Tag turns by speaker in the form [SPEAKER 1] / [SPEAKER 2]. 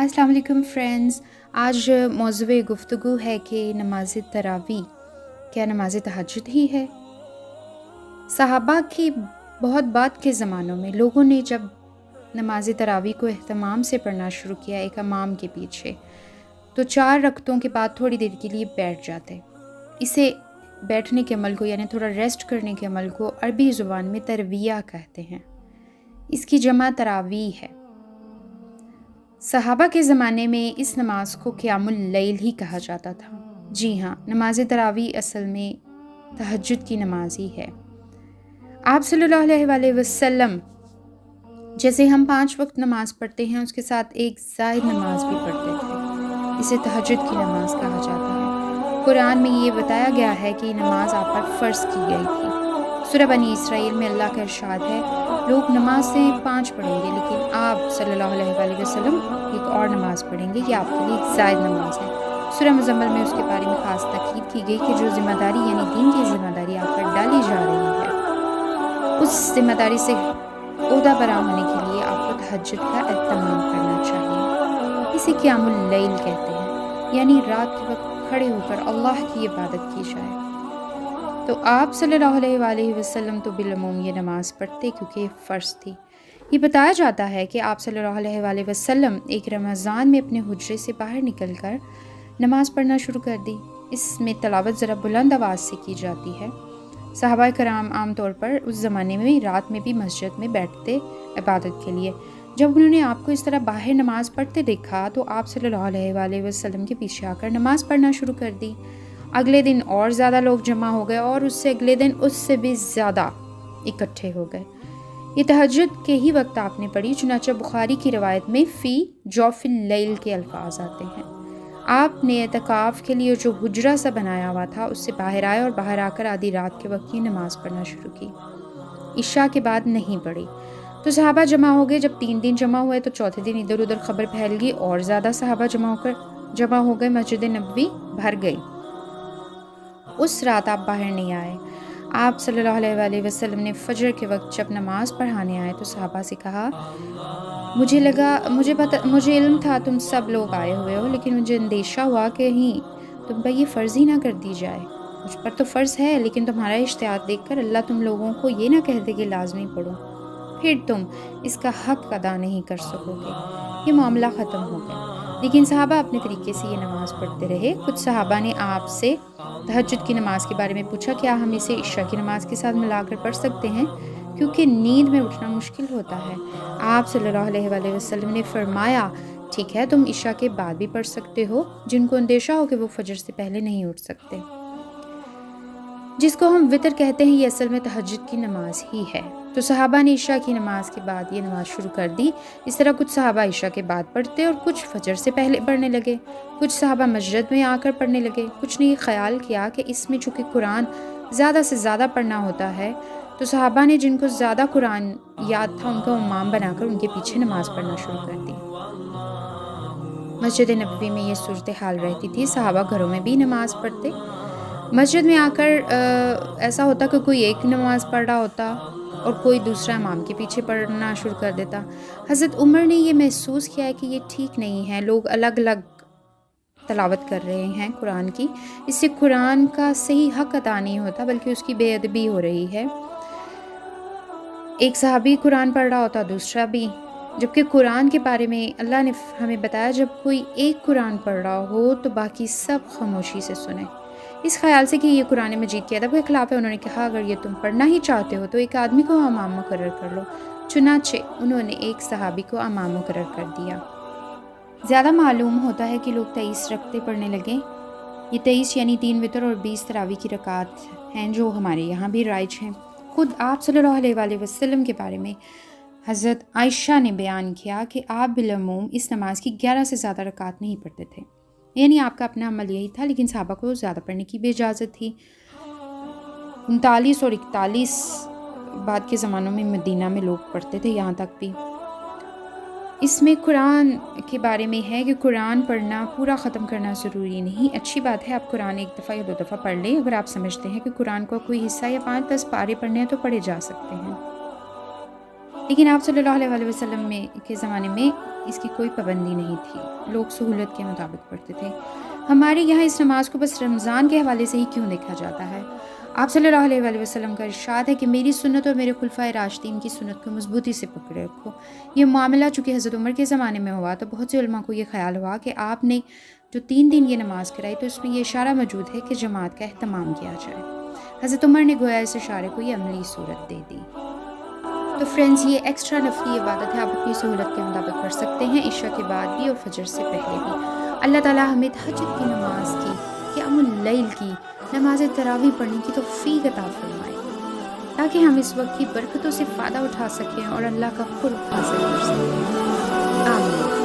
[SPEAKER 1] السلام علیکم فرینڈز، آج موضوع گفتگو ہے کہ نماز تراویح کیا نماز تہجد ہی ہے؟ صحابہ کی بہت بعد کے زمانوں میں لوگوں نے جب نماز تراویح کو اہتمام سے پڑھنا شروع کیا ایک امام کے پیچھے، تو 4 رکعتوں کے بعد تھوڑی دیر کے لیے بیٹھ جاتے۔ اسے بیٹھنے کے عمل کو یعنی تھوڑا ریسٹ کرنے کے عمل کو عربی زبان میں ترویہ کہتے ہیں۔ اس کی جمع تراویح ہے۔ صحابہ کے زمانے میں اس نماز کو قیام اللیل ہی کہا جاتا تھا۔ جی ہاں، نماز تراویح اصل میں تہجد کی نماز ہی ہے۔ آپ صلی اللہ علیہ وآلہ وسلم جیسے ہم 5 وقت نماز پڑھتے ہیں، اس کے ساتھ ایک زائد نماز بھی پڑھتے تھے۔ اسے تہجد کی نماز کہا جاتا ہے۔ قرآن میں یہ بتایا گیا ہے کہ یہ نماز آپ پر فرض کی گئی تھی۔ سورہ بنی اسرائیل میں اللہ کا ارشاد ہے، لوگ نمازیں 5 پڑھیں گے لیکن آپ صلی اللہ علیہ وآلہ وسلم ایک اور نماز پڑھیں گے، یہ آپ کے لیے ایک زائد نماز ہے۔ سورہ مزمل میں اس کے بارے میں خاص تاکید کی گئی کہ جو ذمہ داری یعنی دین کی ذمہ داری آپ پر ڈالی جا رہی ہے، اس ذمہ داری سے عہدہ برآ ہونے کے لیے آپ کو تہجد کا اہتمام کرنا چاہیے۔ اسے قیام اللیل کہتے ہیں، یعنی رات کے وقت کھڑے ہو کر اللہ کی عبادت کی جائے۔ تو آپ صلی اللہ علیہ وآلہ وسلم تو بالعموم یہ نماز پڑھتے کیونکہ یہ فرض تھی۔ یہ بتایا جاتا ہے کہ آپ صلی اللہ علیہ وآلہ وسلم ایک رمضان میں اپنے حجرے سے باہر نکل کر نماز پڑھنا شروع کر دی۔ اس میں تلاوت ذرا بلند آواز سے کی جاتی ہے۔ صحابہ کرام عام طور پر اس زمانے میں رات میں بھی مسجد میں بیٹھتے عبادت کے لیے۔ جب انہوں نے آپ کو اس طرح باہر نماز پڑھتے دیکھا تو آپ صلی اللہ علیہ وآلہ وسلم کے پیچھے آ کر نماز پڑھنا شروع کر دی۔ اگلے دن اور زیادہ لوگ جمع ہو گئے اور اس سے اگلے دن اس سے بھی زیادہ اکٹھے ہو گئے۔ یہ تہجد کے ہی وقت آپ نے پڑھی، چنانچہ بخاری کی روایت میں فی جوف اللیل کے الفاظ آتے ہیں۔ آپ نے اعتکاف کے لیے جو حجرہ سا بنایا ہوا تھا اس سے باہر آئے اور باہر آ کر آدھی رات کے وقت یہ نماز پڑھنا شروع کی۔ عشاء کے بعد نہیں پڑھی۔ تو صحابہ جمع ہو گئے۔ جب 3 دن جمع ہوئے تو چوتھے دن ادھر ادھر خبر پھیل گئی اور زیادہ صحابہ جمع ہو گئے، مسجد نبوی بھر گئی۔ اس رات آپ باہر نہیں آئے۔ آپ صلی اللہ علیہ وآلہ وسلم نے فجر کے وقت جب نماز پڑھانے آئے تو صحابہ سے کہا، مجھے علم تھا تم سب لوگ آئے ہوئے ہو، لیکن مجھے اندیشہ ہوا کہ کہیں تم پر یہ فرض ہی نہ کر دی جائے۔ مجھ پر تو فرض ہے، لیکن تمہارا اشتہاد دیکھ کر اللہ تم لوگوں کو یہ نہ کہہ دے کہ لازمی پڑھو، پھر تم اس کا حق ادا نہیں کر سکو گے۔ یہ معاملہ ختم ہو گیا۔ لیکن صحابہ اپنے طریقے سے یہ نماز پڑھتے رہے۔ کچھ صحابہ نے آپ سے تہجد کی نماز کے بارے میں پوچھا، کیا ہم اسے عشاء کی نماز کے ساتھ ملا کر پڑھ سکتے ہیں، کیونکہ نیند میں اٹھنا مشکل ہوتا ہے۔ آپ صلی اللہ علیہ وآلہ وسلم نے فرمایا، ٹھیک ہے، تم عشاء کے بعد بھی پڑھ سکتے ہو، جن کو اندیشہ ہو کہ وہ فجر سے پہلے نہیں اٹھ سکتے، جس کو ہم وتر کہتے ہیں، یہ اصل میں تہجد کی نماز ہی ہے۔ تو صحابہ نے عشاء کی نماز کے بعد یہ نماز شروع کر دی۔ اس طرح کچھ صحابہ عشاء کے بعد پڑھتے اور کچھ فجر سے پہلے پڑھنے لگے۔ کچھ صحابہ مسجد میں آ کر پڑھنے لگے۔ کچھ نے یہ خیال کیا کہ اس میں چونکہ قرآن زیادہ سے زیادہ پڑھنا ہوتا ہے، تو صحابہ نے جن کو زیادہ قرآن یاد تھا ان کو امام بنا کر ان کے پیچھے نماز پڑھنا شروع کر دی۔ مسجد نبوی میں یہ صورتحال رہتی تھی۔ صحابہ گھروں میں بھی نماز پڑھتے۔ مسجد میں آ کر ایسا ہوتا کہ کوئی ایک نماز پڑھ رہا ہوتا اور کوئی دوسرا امام کے پیچھے پڑھنا شروع کر دیتا۔ حضرت عمر نے یہ محسوس کیا ہے کہ یہ ٹھیک نہیں ہے، لوگ الگ الگ تلاوت کر رہے ہیں قرآن کی، اس سے قرآن کا صحیح حق ادا نہیں ہوتا بلکہ اس کی بے ادبی ہو رہی ہے۔ ایک صحابی قرآن پڑھ رہا ہوتا، دوسرا بھی، جبکہ قرآن کے بارے میں اللہ نے ہمیں بتایا جب کوئی ایک قرآن پڑھ رہا ہو تو باقی سب خاموشی سے سنیں۔ اس خیال سے کہ یہ قرآن مجید کے ادب کے خلاف ہے، انہوں نے کہا اگر یہ تم پڑھنا ہی چاہتے ہو تو ایک آدمی کو امام مقرر کر لو۔ چنانچہ انہوں نے ایک صحابی کو امام مقرر کر دیا۔ زیادہ معلوم ہوتا ہے کہ لوگ 23 رکعتیں پڑھنے لگے۔ یہ 23 یعنی 3 وتر اور 20 تراویح کی رکعات ہیں جو ہمارے یہاں بھی رائج ہیں۔ خود آپ صلی اللہ علیہ وآلہ وسلم کے بارے میں حضرت عائشہ نے بیان کیا کہ آپ بالعموم اس نماز کی 11 سے زیادہ رکعات نہیں پڑھتے تھے، یعنی آپ کا اپنا عمل یہی تھا، لیکن صحابہ کو زیادہ پڑھنے کی بھی اجازت تھی۔ 39 اور 41 بعد کے زمانوں میں مدینہ میں لوگ پڑھتے تھے، یہاں تک بھی۔ اس میں قرآن کے بارے میں ہے کہ قرآن پڑھنا پورا ختم کرنا ضروری نہیں۔ اچھی بات ہے آپ قرآن 1 دفعہ یا 2 دفعہ پڑھ لیں۔ اگر آپ سمجھتے ہیں کہ قرآن کا کوئی حصہ یا 5-10 پارے پڑھنے ہیں تو پڑھے جا سکتے ہیں۔ لیکن آپ صلی اللہ علیہ وسلم کے زمانے میں اس کی کوئی پابندی نہیں تھی، لوگ سہولت کے مطابق پڑھتے تھے۔ ہمارے یہاں اس نماز کو بس رمضان کے حوالے سے ہی کیوں دیکھا جاتا ہے؟ آپ صلی اللہ علیہ وسلم کا ارشاد ہے کہ میری سنت اور میرے خلفائے راشدین کی سنت کو مضبوطی سے پکڑے رکھو۔ یہ معاملہ چونکہ حضرت عمر کے زمانے میں ہوا تو بہت سے علماء کو یہ خیال ہوا کہ آپ نے جو 3 دن یہ نماز کرائی تو اس میں یہ اشارہ موجود ہے کہ جماعت کا اہتمام کیا جائے۔ حضرت عمر نے گویا اس اشارے کو یہ عملی صورت دے دی۔ تو فرینڈز، یہ ایکسٹرا نفلی عبادت ہے، آپ اپنی سہولت کے مطابق پڑھ سکتے ہیں، عشاء کے بعد بھی اور فجر سے پہلے بھی۔ اللہ تعالیٰ ہمیں تہجد کی نماز کی، قیام اللیل کی، نماز تراویح پڑھنے کی توفیق عطا فرمائے تاکہ ہم اس وقت کی برکتوں سے فائدہ اٹھا سکیں اور اللہ کا قرب حاصل کر سکیں۔ آمین۔